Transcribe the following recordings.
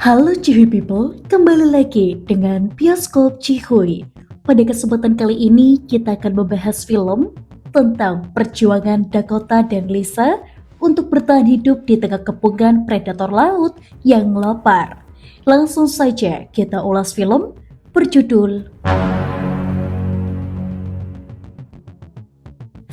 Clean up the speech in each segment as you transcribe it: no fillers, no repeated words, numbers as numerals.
Halo Cihui People, kembali lagi dengan Bioskop Cihui. Pada kesempatan kali ini kita akan membahas film tentang perjuangan Dakota dan Lisa untuk bertahan hidup di tengah kepungan predator laut yang lapar. Langsung saja kita ulas film berjudul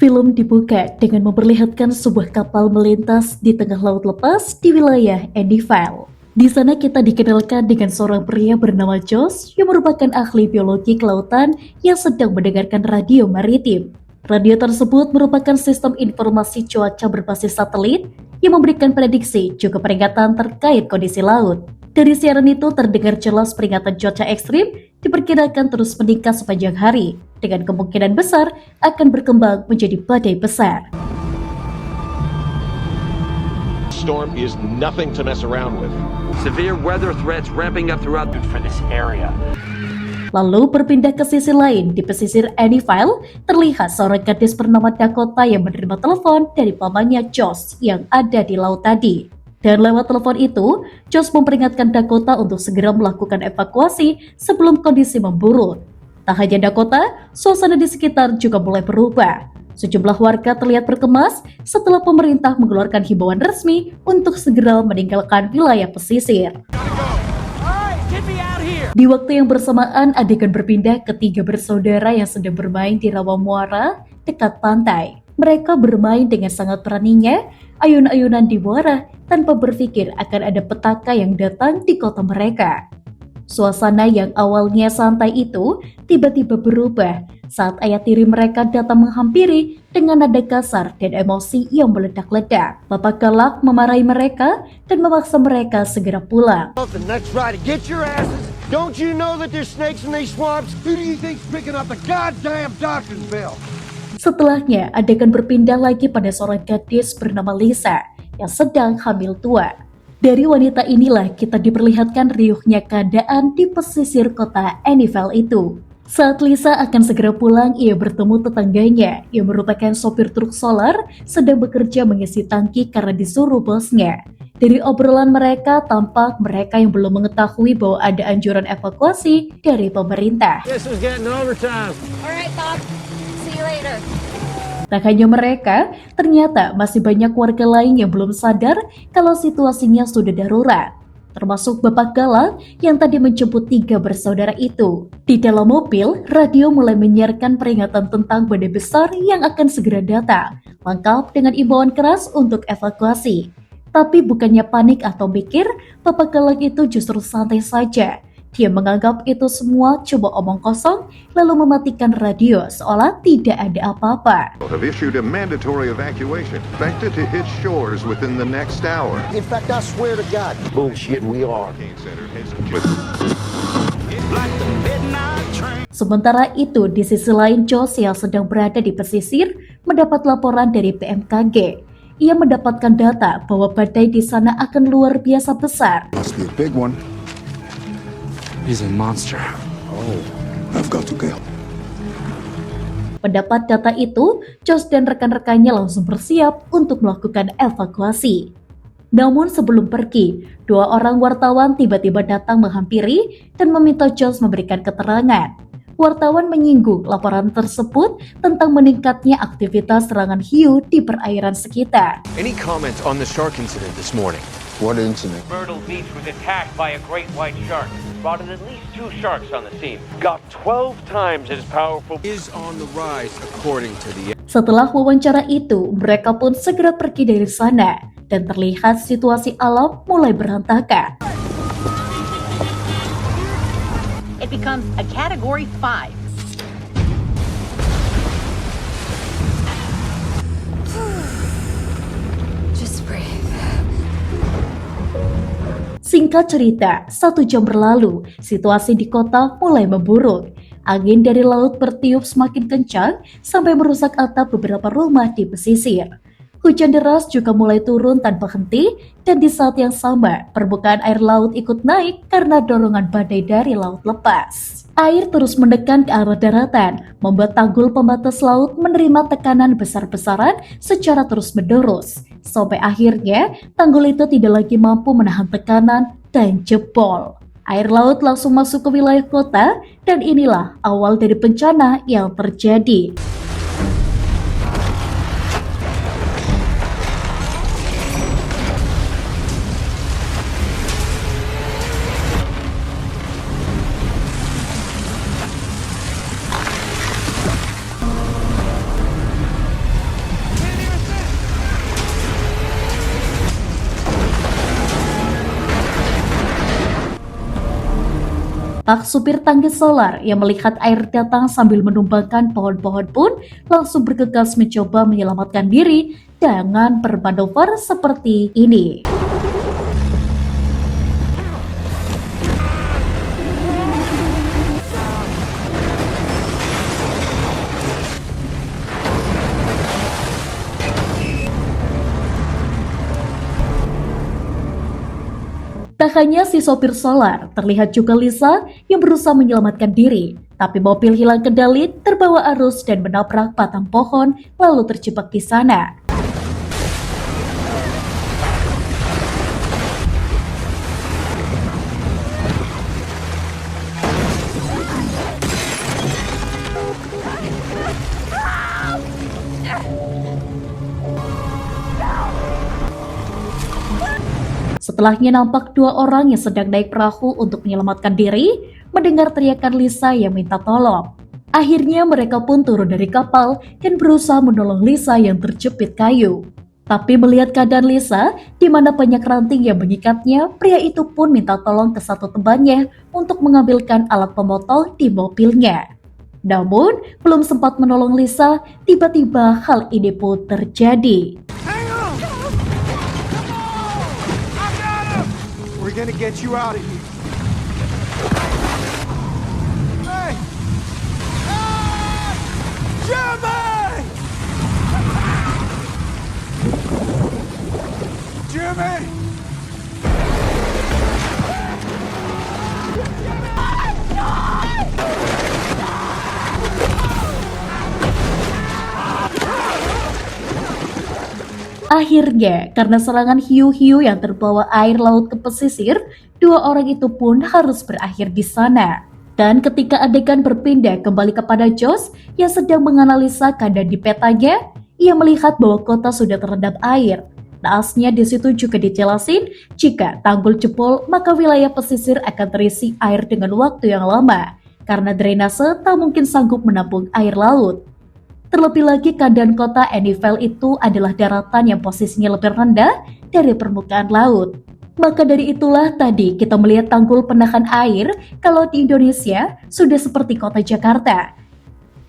Film dibuka dengan memperlihatkan sebuah kapal melintas di tengah laut lepas di wilayah Endyville. Di sana kita dikenalkan dengan seorang pria bernama Josh yang merupakan ahli biologi kelautan yang sedang mendengarkan radio maritim. Radio tersebut merupakan sistem informasi cuaca berbasis satelit yang memberikan prediksi juga peringatan terkait kondisi laut. Dari siaran itu terdengar jelas peringatan cuaca ekstrim diperkirakan terus meningkat sepanjang hari, dengan kemungkinan besar akan berkembang menjadi badai besar. Storm is nothing to mess around with. Severe weather threats ramping up throughout for this area. Lalu berpindah ke sisi lain, di pesisir Endyville, terlihat seorang gadis bernama Dakota yang menerima telepon dari pamannya Josh yang ada di laut tadi. Dan lewat telepon itu, Josh memperingatkan Dakota untuk segera melakukan evakuasi sebelum kondisi memburuk. Tak hanya Dakota, suasana di sekitar juga mulai berubah. Sejumlah warga terlihat berkemas setelah pemerintah mengeluarkan himbauan resmi untuk segera meninggalkan wilayah pesisir. Di waktu yang bersamaan, adegan berpindah ke tiga bersaudara yang sedang bermain di rawa muara dekat pantai. Mereka bermain dengan sangat beraninya, ayun-ayunan di muara tanpa berpikir akan ada petaka yang datang di kota mereka. Suasana yang awalnya santai itu tiba-tiba berubah saat ayah tiri mereka datang menghampiri dengan nada kasar dan emosi yang meledak-ledak. Bapak galak memarahi mereka dan memaksa mereka segera pulang. Don't you know that there's snakes in these swamps? Who do you think's picking up the goddamn doctor's bill? Setelahnya, adegan berpindah lagi pada seorang gadis bernama Lisa yang sedang hamil tua. Dari wanita inilah kita diperlihatkan riuhnya keadaan di pesisir kota Endyville itu. Saat Lisa akan segera pulang, ia bertemu tetangganya yang merupakan sopir truk solar sedang bekerja mengisi tangki karena disuruh bosnya. Dari obrolan mereka, tampak mereka yang belum mengetahui bahwa ada anjuran evakuasi dari pemerintah. Tak hanya mereka, ternyata masih banyak warga lain yang belum sadar kalau situasinya sudah darurat. Termasuk Bapak Galak yang tadi menjemput tiga bersaudara itu. Di dalam mobil, radio mulai menyiarkan peringatan tentang badai besar yang akan segera datang, lengkap dengan imbauan keras untuk evakuasi. Tapi bukannya panik atau mikir, Bapak Galak itu justru santai saja. Dia menganggap itu semua cuma omong kosong, lalu mematikan radio seolah tidak ada apa-apa. Have issued a mandatory evacuation, expected to hit shores within the next hour. In fact, I swear to God, bullshit we are. Sementara itu, di sisi lain Josh yang sedang berada di pesisir mendapat laporan dari BMKG. Ia mendapatkan data bahwa badai di sana akan luar biasa besar. Must be a big one. He's a monster. Oh, I've got to go. Mendapat data itu, Josh dan rekan-rekannya langsung bersiap untuk melakukan evakuasi. Namun sebelum pergi, dua orang wartawan tiba-tiba datang menghampiri dan meminta Josh memberikan keterangan. Wartawan menyinggung laporan tersebut tentang meningkatnya aktivitas serangan hiu di perairan sekitar. Any comments on the shark incident this morning? What incident? Myrtle Beach was attacked by a great white shark. Spotted at least 2 sharks on the scene. Got 12 times as powerful. Is on the rise according to the... Setelah wawancara itu, mereka pun segera pergi dari sana dan terlihat situasi alam mulai berantakan. It becomes a Category 5. Just breathe. Singkat cerita, 1 jam berlalu, situasi di kota mulai memburuk. Angin dari laut bertiup semakin kencang sampai merusak atap beberapa rumah di pesisir. Hujan deras juga mulai turun tanpa henti, dan di saat yang sama, permukaan air laut ikut naik karena dorongan badai dari laut lepas. Air terus mendekat ke arah daratan, membuat tanggul pembatas laut menerima tekanan besar-besaran secara terus-menerus. Sampai akhirnya, tanggul itu tidak lagi mampu menahan tekanan dan jebol. Air laut langsung masuk ke wilayah kota dan inilah awal dari bencana yang terjadi. Pak supir tangki solar yang melihat air datang sambil menumbangkan pohon-pohon pun langsung bergegas mencoba menyelamatkan diri dengan bermanuver seperti ini. Tak hanya si sopir solar, terlihat juga Lisa yang berusaha menyelamatkan diri. Tapi mobil hilang kendali, terbawa arus dan menabrak batang pohon lalu terjebak di sana. Setelahnya nampak dua orang yang sedang naik perahu untuk menyelamatkan diri, mendengar teriakan Lisa yang minta tolong. Akhirnya mereka pun turun dari kapal dan berusaha menolong Lisa yang terjepit kayu. Tapi melihat keadaan Lisa, di mana banyak ranting yang mengikatnya, pria itu pun minta tolong ke satu temannya untuk mengambilkan alat pemotong di mobilnya. Namun, belum sempat menolong Lisa, tiba-tiba hal ini pun terjadi. We're gonna get you out of here. Hey! Ah! Jimmy! Jimmy! Akhirnya, karena serangan hiu-hiu yang terbawa air laut ke pesisir, dua orang itu pun harus berakhir di sana. Dan ketika adegan berpindah kembali kepada Josh yang sedang menganalisa keadaan di petanya, ia melihat bahwa kota sudah terendam air. Naasnya di situ juga dijelasin, jika tanggul jebol, maka wilayah pesisir akan terisi air dengan waktu yang lama, karena drainase tak mungkin sanggup menampung air laut. Terlebih lagi keadaan kota Annifel itu adalah daratan yang posisinya lebih rendah dari permukaan laut. Maka dari itulah tadi kita melihat tanggul penahan air kalau di Indonesia sudah seperti kota Jakarta,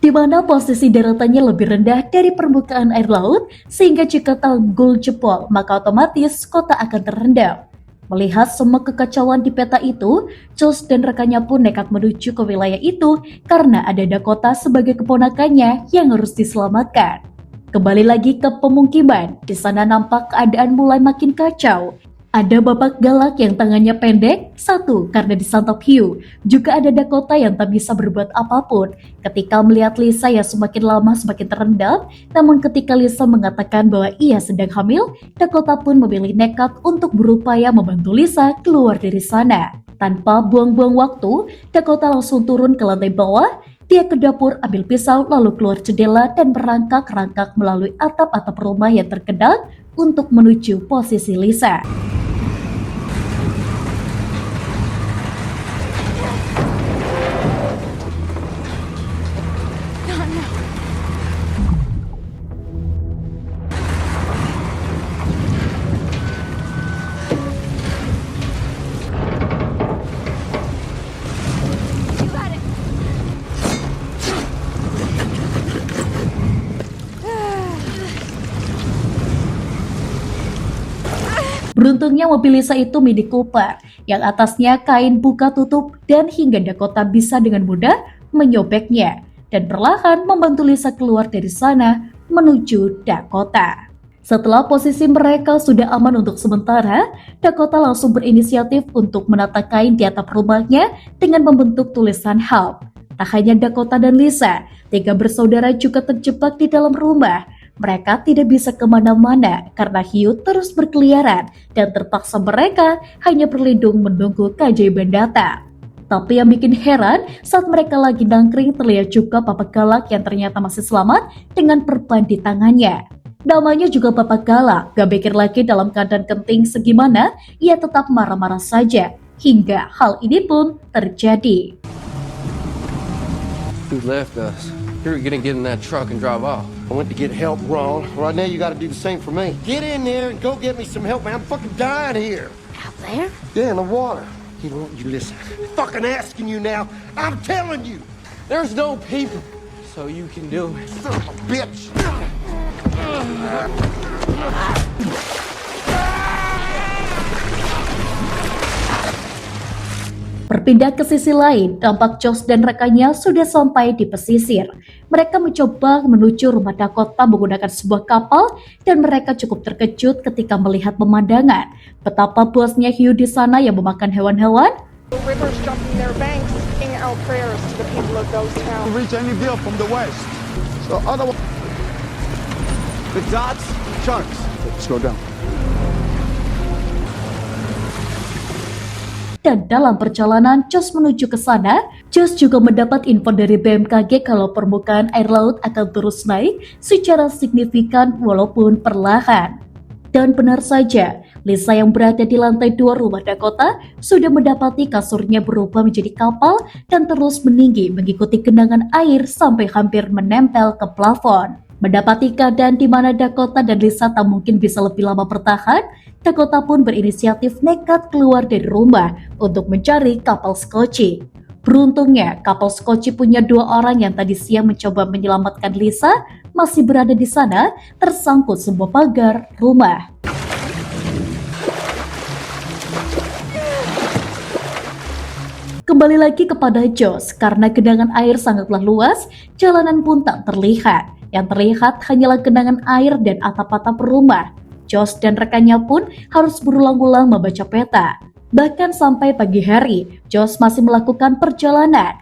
di mana posisi daratannya lebih rendah dari permukaan air laut sehingga jika tanggul jebol maka otomatis kota akan terendam. Melihat semua kekacauan di peta itu, Josh dan rekannya pun nekat menuju ke wilayah itu karena ada Dakota sebagai keponakannya yang harus diselamatkan. Kembali lagi ke pemukiman, di sana nampak keadaan mulai makin kacau. Ada bapak galak yang tangannya pendek, satu karena disantap hiu. Juga ada Dakota yang tak bisa berbuat apapun ketika melihat Lisa yang semakin lama semakin terendam. Namun ketika Lisa mengatakan bahwa ia sedang hamil, Dakota pun memilih nekat untuk berupaya membantu Lisa keluar dari sana. Tanpa buang-buang waktu, Dakota langsung turun ke lantai bawah. Dia ke dapur ambil pisau lalu keluar jendela dan merangkak-rangkak melalui atap-atap rumah yang terkedal untuk menuju posisi Lisa. Beruntungnya mobil Lisa itu Mini Cooper, yang atasnya kain buka tutup dan hingga Dakota bisa dengan mudah menyobeknya dan perlahan membantu Lisa keluar dari sana menuju Dakota. Setelah posisi mereka sudah aman untuk sementara, Dakota langsung berinisiatif untuk menata kain di atap rumahnya dengan membentuk tulisan help. Tak hanya Dakota dan Lisa, tiga bersaudara juga terjebak di dalam rumah. mereka tidak bisa kemana-mana karena hiu terus berkeliaran dan terpaksa mereka hanya berlindung menunggu keajaiban datang. Tapi yang bikin heran, saat mereka lagi nangkring terlihat juga Papa Galak yang ternyata masih selamat dengan perban di tangannya. Namanya juga Papa Galak, gak pikir lagi dalam keadaan genting segimana, ia tetap marah-marah saja. Hingga hal ini pun terjadi. Who left us? You're gonna get in that truck and drive off. I went to get help, Ron. Right now you gotta do the same for me. Get in there and go get me some help, man. I'm fucking dying here. Out there? Yeah, in the water. You know what? You listen. I'm fucking asking you now. I'm telling you. There's no people, so you can do it. Son of a bitch. Berpindah ke sisi lain, tampak Josh dan rekannya sudah sampai di pesisir. Mereka mencoba menuju rumah Dakota menggunakan sebuah kapal dan mereka cukup terkejut ketika melihat pemandangan. Betapa puasnya hiu di sana yang memakan hewan-hewan. The rivers jumping their banks, singing our prayers to the people of those towns. Reach any deal from the west. So other. The dots, sharks. Slow down. Dan dalam perjalanan Josh menuju ke sana, Josh juga mendapat info dari BMKG kalau permukaan air laut akan terus naik secara signifikan walaupun perlahan. Dan benar saja, Lisa yang berada di lantai 2 rumah Dakota sudah mendapati kasurnya berubah menjadi kapal dan terus meninggi mengikuti genangan air sampai hampir menempel ke plafon. Mendapati keadaan di mana Dakota dan Lisa tak mungkin bisa lebih lama bertahan, Dakota pun berinisiatif nekat keluar dari rumah untuk mencari kapal Scotchy. Beruntungnya, kapal Scotchy punya 2 orang yang tadi siang mencoba menyelamatkan Lisa masih berada di sana, tersangkut sebuah pagar rumah. Kembali lagi kepada Josh, karena genangan air sangatlah luas, jalanan pun tak terlihat. Yang terlihat hanyalah genangan air dan atap-atap rumah. Josh dan rekannya pun harus berulang-ulang membaca peta. Bahkan sampai pagi hari, Josh masih melakukan perjalanan.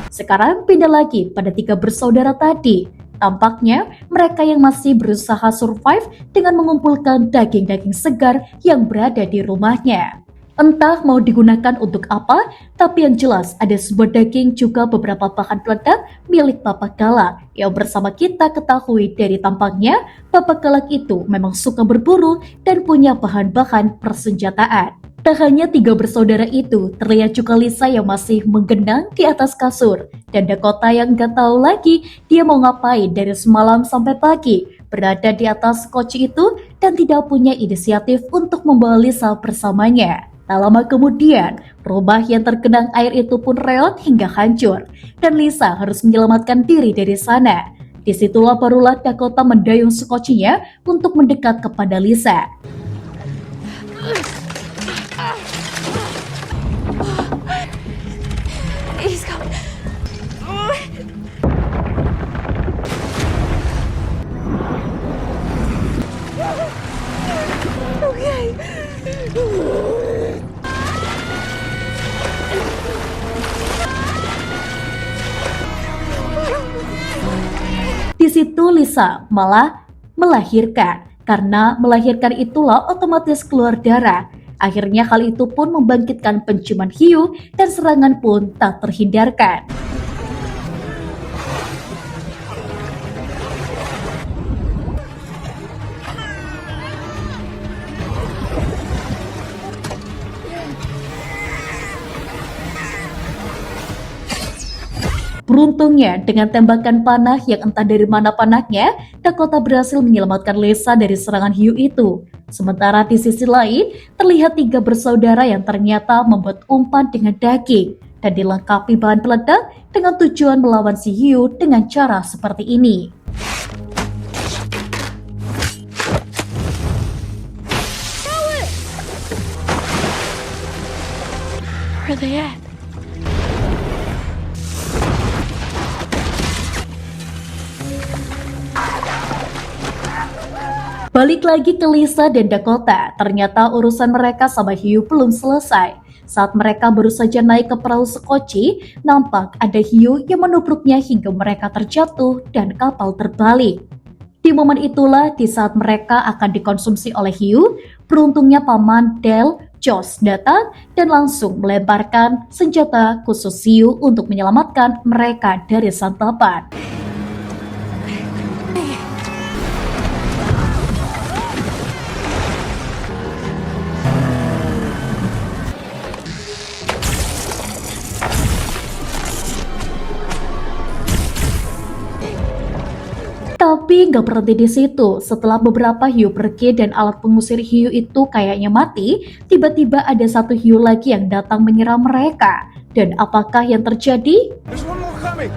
Sekarang pindah lagi pada 3 bersaudara tadi. Tampaknya mereka yang masih berusaha survive dengan mengumpulkan daging-daging segar yang berada di rumahnya. Entah mau digunakan untuk apa, tapi yang jelas ada sebuah daging juga beberapa bahan peledak milik Papa Galak yang bersama kita ketahui dari tampangnya, Papa Galak itu memang suka berburu dan punya bahan-bahan persenjataan. Tak hanya 3 bersaudara itu, terlihat juga Lisa yang masih menggenang di atas kasur dan Dakota yang gak tahu lagi dia mau ngapain dari semalam sampai pagi, berada di atas Scotchy itu dan tidak punya inisiatif untuk membawa Lisa bersamanya. Tak lama kemudian, rumah yang tergenang air itu pun reot hingga hancur, dan Lisa harus menyelamatkan diri dari sana. Disitulah barulah Dakota mendayung Scotchy-nya untuk mendekat kepada Lisa. He's coming. Okay. Di situ Lisa malah melahirkan. Karena melahirkan itulah otomatis keluar darah. Akhirnya hal itu pun membangkitkan penciuman hiu dan serangan pun tak terhindarkan. Beruntungnya, dengan tembakan panah yang entah dari mana panahnya, Dakota berhasil menyelamatkan Lisa dari serangan hiu itu. Sementara di sisi lain, terlihat 3 bersaudara yang ternyata membuat umpan dengan daging dan dilengkapi bahan peledak dengan tujuan melawan si hiu dengan cara seperti ini. Where are they at? Balik lagi ke Lisa dan Dakota, ternyata urusan mereka sama hiu belum selesai. Saat mereka baru saja naik ke perahu sekoci, nampak ada hiu yang menubruknya hingga mereka terjatuh dan kapal terbalik. Di momen itulah di saat mereka akan dikonsumsi oleh hiu, beruntungnya paman Del Joss datang dan langsung melemparkan senjata khusus hiu untuk menyelamatkan mereka dari santapan. Tapi nggak berhenti di situ. Setelah beberapa hiu pergi dan alat pengusir hiu itu kayaknya mati, tiba-tiba ada satu hiu lagi yang datang menyerang mereka. Dan apakah yang terjadi? There's one more coming.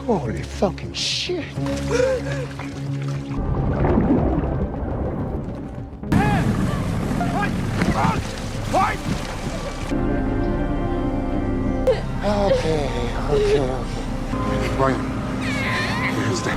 Holy fucking shit. Okay. Ryan, here's the...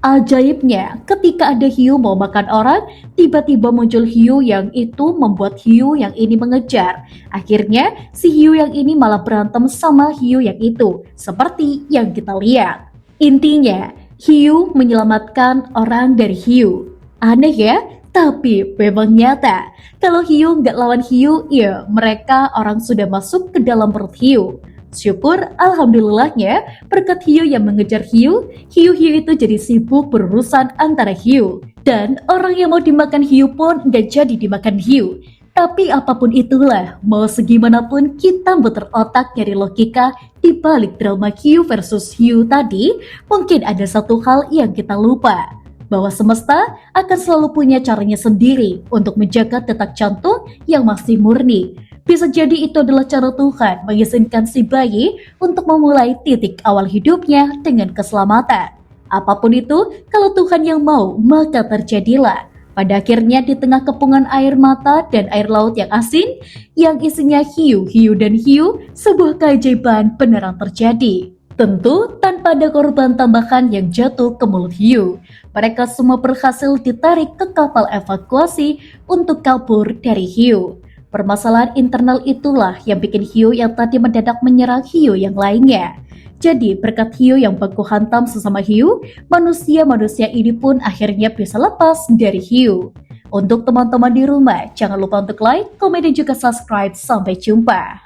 Ajaibnya, ketika ada hiu mau makan orang, tiba-tiba muncul hiu yang itu membuat hiu yang ini mengejar. Akhirnya, si hiu yang ini malah berantem sama hiu yang itu, seperti yang kita lihat. Intinya, hiu menyelamatkan orang dari hiu. Aneh ya? Tapi memang nyata. Kalau hiu nggak lawan hiu, ya mereka orang sudah masuk ke dalam perut hiu. Syukur alhamdulillahnya berkat hiu yang mengejar hiu itu jadi sibuk berurusan antara hiu. Dan orang yang mau dimakan hiu pun nggak jadi dimakan hiu. Tapi apapun itulah, mau segimanapun kita muter otak nyari logika di balik drama hiu versus hiu tadi, mungkin ada satu hal yang kita lupa. Bahwa semesta akan selalu punya caranya sendiri untuk menjaga detak jantung yang masih murni. Bisa jadi itu adalah cara Tuhan mengizinkan si bayi untuk memulai titik awal hidupnya dengan keselamatan. Apapun itu, kalau Tuhan yang mau, maka terjadilah. Pada akhirnya di tengah kepungan air mata dan air laut yang asin, yang isinya hiu, sebuah keajaiban beneran terjadi. Tentu tanpa ada korban tambahan yang jatuh ke mulut hiu. Mereka semua berhasil ditarik ke kapal evakuasi untuk kabur dari hiu. Permasalahan internal itulah yang bikin hiu yang tadi mendadak menyerang hiu yang lainnya. Jadi berkat hiu yang baku hantam sesama hiu, manusia-manusia ini pun akhirnya bisa lepas dari hiu. Untuk teman-teman di rumah, jangan lupa untuk like, komen, dan juga subscribe. Sampai jumpa.